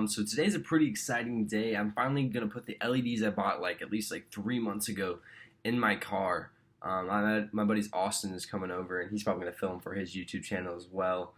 So today's a pretty exciting day. I'm finally gonna put the LEDs I bought at least 3 months ago in my car. My buddy's Austin is coming over, and he's probably gonna film for his YouTube channel as well.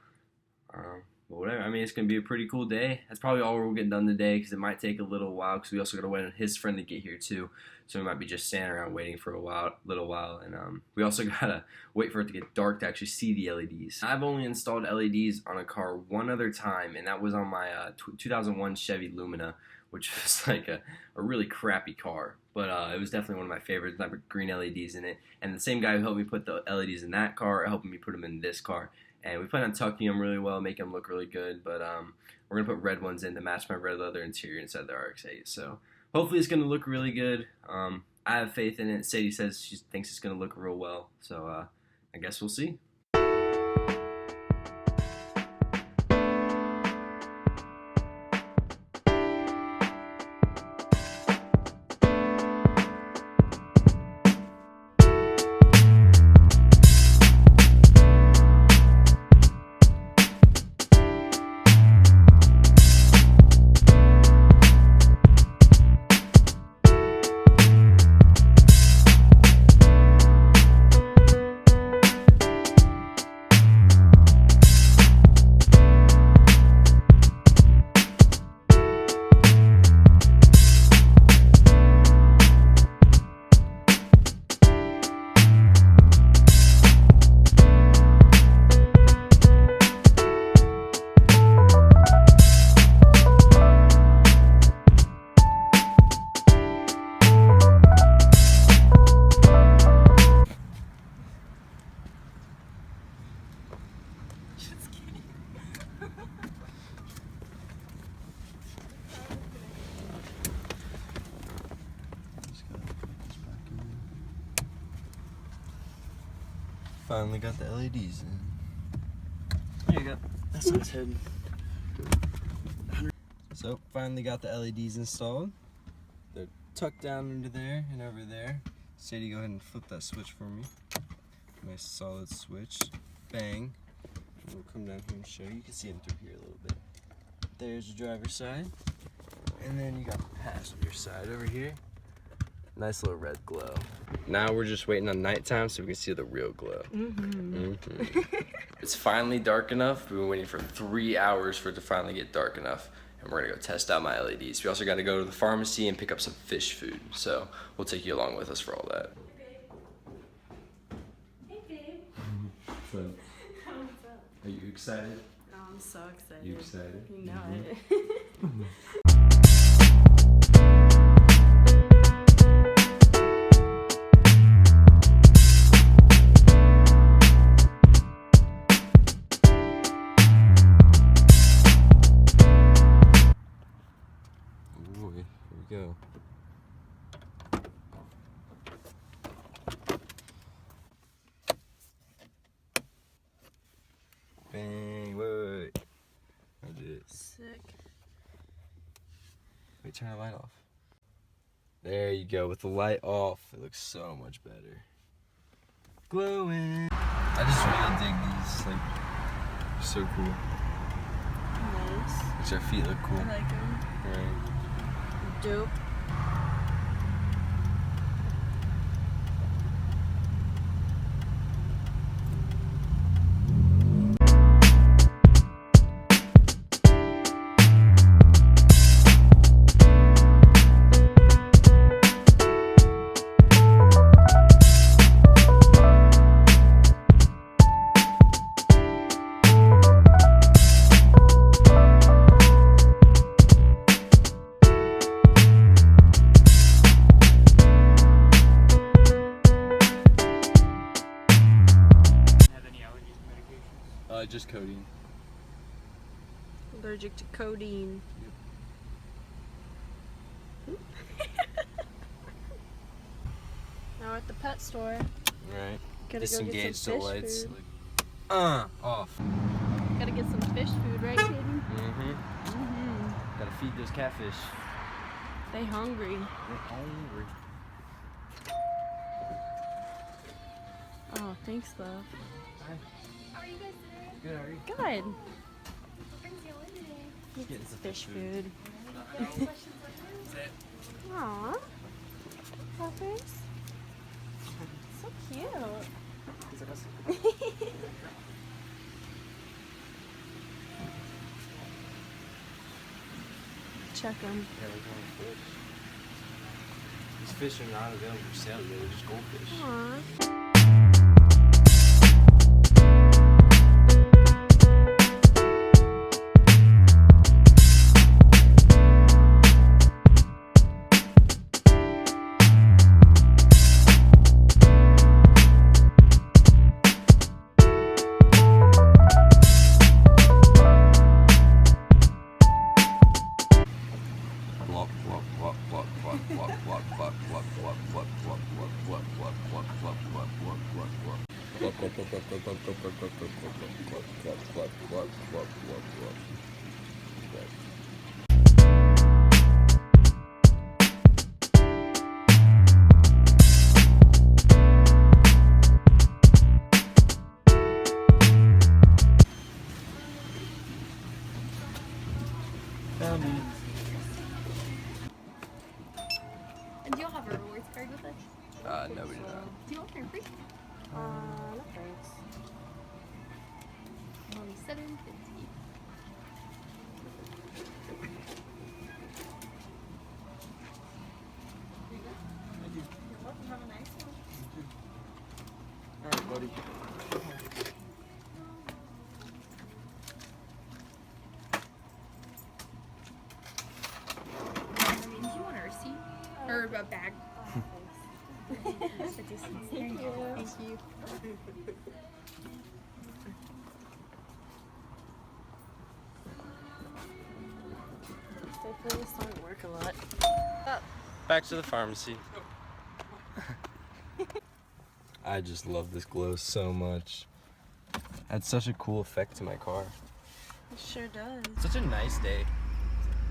But whatever. I mean, it's gonna be a pretty cool day. That's probably all we'll get done today, because it might take a little while. Because we also gotta wait on his friend to get here too. So we might be just standing around waiting for a little while, and we also gotta wait for it to get dark to actually see the LEDs. I've only installed LEDs on a car one other time, and that was on my 2001 Chevy Lumina, which was a really crappy car. But it was definitely one of my favorites. That with green LEDs in it, and the same guy who helped me put the LEDs in that car helped me put them in this car. And we plan on tucking them really well, making them look really good. But we're going to put red ones in to match my red leather interior inside the RX-8. So hopefully it's going to look really good. I have faith in it. Sadie says she thinks it's going to look real well. So I guess we'll see. Finally got the LEDs in. There you go. That's on his head. So, finally got the LEDs installed. They're tucked down into there and over there. Sadie, go ahead and flip that switch for me. Nice solid switch. Bang. And we'll come down here and show you. You can see them through here a little bit. There's the driver's side. And then you got the passenger side over here. Nice little red glow. Now we're just waiting on nighttime so we can see the real glow. It's finally dark enough. We've been waiting for 3 hours for it to finally get dark enough. And we're gonna go test out my LEDs. We also gotta go to the pharmacy and pick up some fish food. So we'll take you along with us for all that. Hey babe. What's up? What's up? Are you excited? Oh, I'm so excited. You excited? You know it. Go. Bang, wait. I did it. Sick. Wait, turn the light off. There you go, with the light off, it looks so much better. Glowing. I just really dig these, they're so cool. Nice. Makes our feet look cool. I like them. Right. Dope. Just codeine. Allergic to codeine. Yep. Now we're at the pet store. Right. Gotta Disengage go get some the fish lights. food. Off. Gotta get some fish food, right, Katie? Gotta feed those catfish. They hungry. They're hungry. Oh, thanks, love. Hi. How are you guys today? Good, how are you? Good. What brings you in today? Getting some Fish food. Aww. Puppers. So cute. Check them. Yeah, we're going fish. These fish are not available for sale, they're just goldfish. Aww. And do you all have a rewards card with us? No, we do not. Do you want your free? No thanks. Only $7.50. You're welcome. Have a nice one. Alright, buddy. Do you want a receipt? Or a bag? Thank you. Thank you. Definitely starting to work a lot. Back to the pharmacy. I just love this glow so much. Had such a cool effect to my car. It sure does. Such a nice day.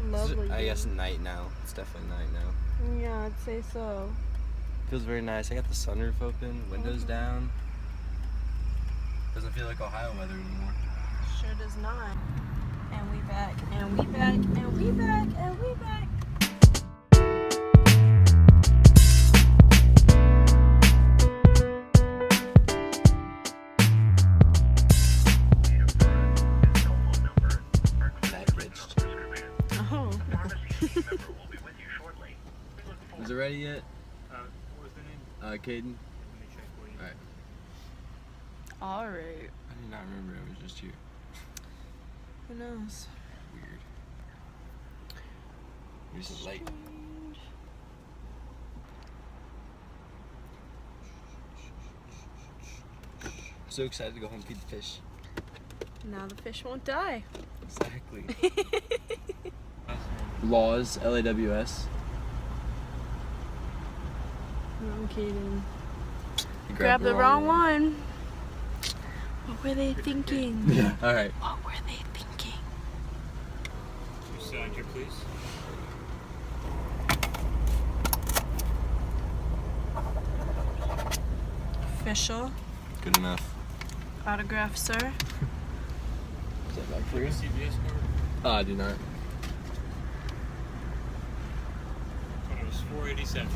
Lovely. I guess day. night now. It's definitely night now. Yeah, I'd say so. Feels very nice. I got the sunroof open, windows down. Doesn't feel like Ohio weather anymore. Sure does not. And we back, and we back, and we back, and we back. Oh. Is it ready yet? What was the name? Caden? Let me check for you. Alright. Alright. I did not remember I was just here. Who knows? Weird. Here's the light. I'm so excited to go home and feed the fish. Now the fish won't die. Exactly. Laws, LAWS. I'm kidding. You Grab the wrong one. What were they thinking? Yeah. Alright. What were they thinking? Your signature, please. Official. Good enough. Autograph, sir. Is that back for you? CVS card. I do not. It was $4.87.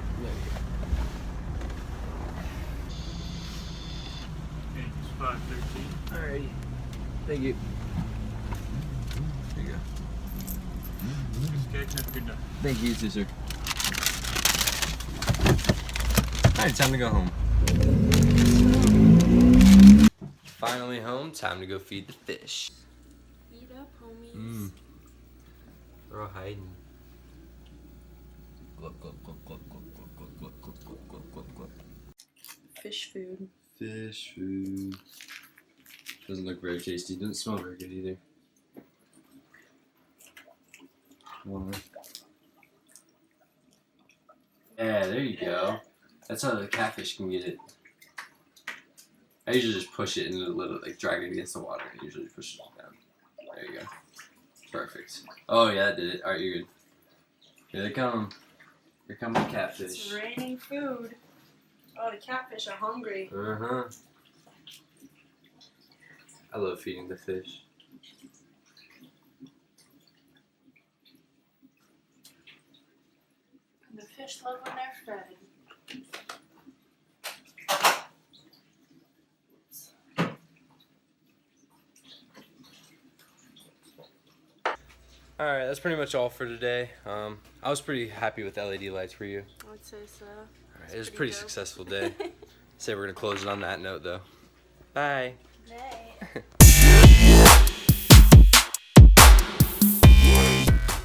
Okay, it's $5.13. Alrighty. Thank you. There you go. Okay, have a good night. Thank you, too, sir. Alright, time to go home. Finally home, time to go feed the fish. Eat up, homies. They're all hiding. Glug, glug, glug, glug, glug, glug, glug, glug, glug, glug, glug, glug. Fish food. Fish food. Doesn't look very tasty. Doesn't smell very good either. Yeah, there you go. That's how the catfish can get it. I usually just push it and a little, like drag it against the water. I usually push it down. There you go. Perfect. Oh yeah, that did it. Alright, you're good. Here they come. Here come the catfish. It's raining food. Oh, the catfish are hungry. Uh-huh. I love feeding the fish. Fish love when they're fed. Alright, that's pretty much all for today. I was pretty happy with LED lights for you. I would say so. Alright, it was a pretty dope. successful day. Say we're gonna close it on that note though. Bye. Nay.